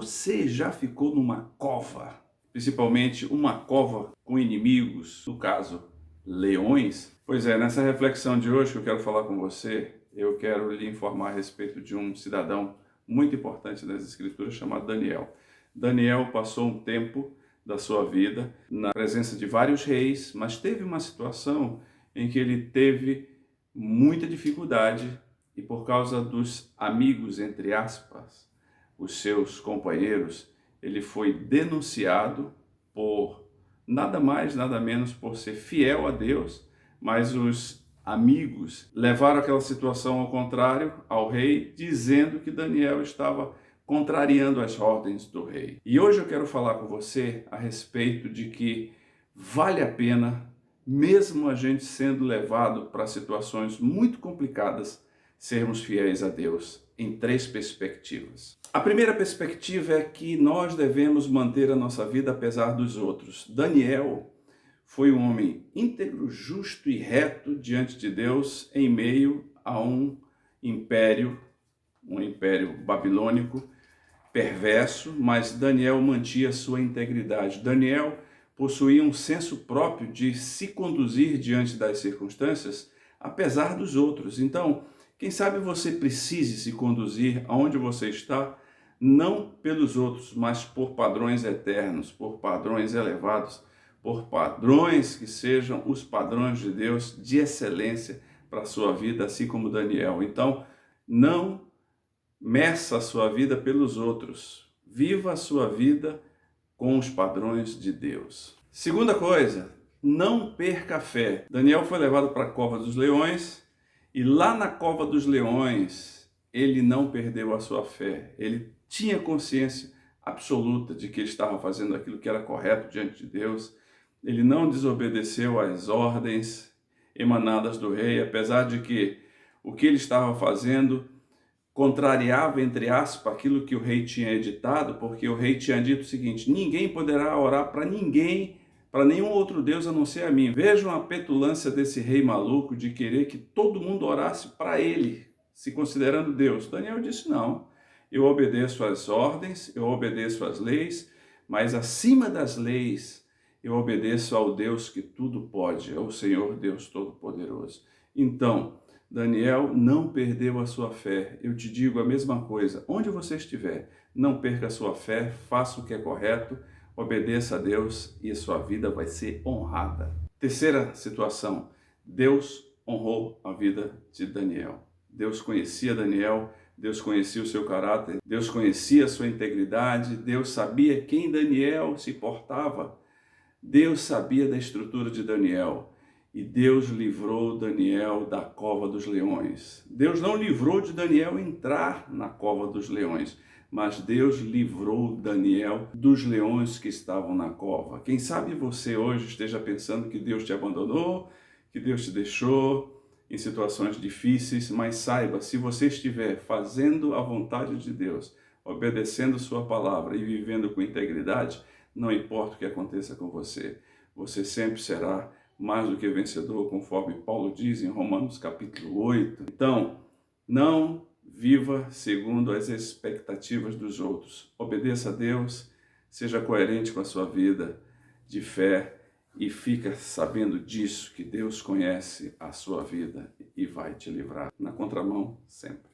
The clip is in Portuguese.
Você já ficou numa cova, principalmente uma cova com inimigos, no caso, leões? Pois é, nessa reflexão de hoje que eu quero falar com você, eu quero lhe informar a respeito de um cidadão muito importante das Escrituras chamado Daniel. Daniel passou um tempo da sua vida na presença de vários reis, mas teve uma situação em que ele teve muita dificuldade e por causa dos amigos, entre aspas, os seus companheiros, ele foi denunciado por nada mais, nada menos por ser fiel a Deus, mas os amigos levaram aquela situação ao contrário ao rei, dizendo que Daniel estava contrariando as ordens do rei. E hoje eu quero falar com você a respeito de que vale a pena, mesmo a gente sendo levado para situações muito complicadas, sermos fiéis a Deus em três perspectivas. A primeira perspectiva é que nós devemos manter a nossa vida apesar dos outros. Daniel foi um homem íntegro, justo e reto diante de Deus em meio a um império babilônico perverso, mas Daniel mantinha sua integridade. Daniel possuía um senso próprio de se conduzir diante das circunstâncias, apesar dos outros. Então, quem sabe você precise se conduzir aonde você está, não pelos outros, mas por padrões eternos, por padrões elevados, por padrões que sejam os padrões de Deus de excelência para a sua vida, assim como Daniel. Então, não meça a sua vida pelos outros. Viva a sua vida com os padrões de Deus. Segunda coisa, não perca a fé. Daniel foi levado para a cova dos leões e lá na cova dos leões ele não perdeu a sua fé. Ele tinha consciência absoluta de que ele estava fazendo aquilo que era correto diante de Deus. Ele não desobedeceu às ordens emanadas do rei, apesar de que o que ele estava fazendo contrariava, entre aspas, aquilo que o rei tinha editado, porque o rei tinha dito o seguinte: ninguém poderá orar para ninguém, para nenhum outro Deus a não ser a mim. Vejam a petulância desse rei maluco de querer que todo mundo orasse para ele, se considerando Deus. Daniel disse: não, eu obedeço às ordens, eu obedeço às leis, mas acima das leis eu obedeço ao Deus que tudo pode, ao Senhor Deus Todo-Poderoso. Então, Daniel não perdeu a sua fé. Eu te digo a mesma coisa. Onde você estiver, não perca a sua fé, faça o que é correto, obedeça a Deus e a sua vida vai ser honrada. Terceira situação, Deus honrou a vida de Daniel. Deus conhecia Daniel, Deus conhecia o seu caráter, Deus conhecia a sua integridade, Deus sabia quem Daniel se portava, Deus sabia da estrutura de Daniel. E Deus livrou Daniel da cova dos leões. Deus não livrou de Daniel entrar na cova dos leões, mas Deus livrou Daniel dos leões que estavam na cova. Quem sabe você hoje esteja pensando que Deus te abandonou, que Deus te deixou em situações difíceis, mas saiba, se você estiver fazendo a vontade de Deus, obedecendo sua palavra e vivendo com integridade, não importa o que aconteça com você, você sempre será mais do que vencedor, conforme Paulo diz em Romanos capítulo 8. Então, não viva segundo as expectativas dos outros. Obedeça a Deus, seja coerente com a sua vida de fé e fica sabendo disso, que Deus conhece a sua vida e vai te livrar. Na contramão, sempre.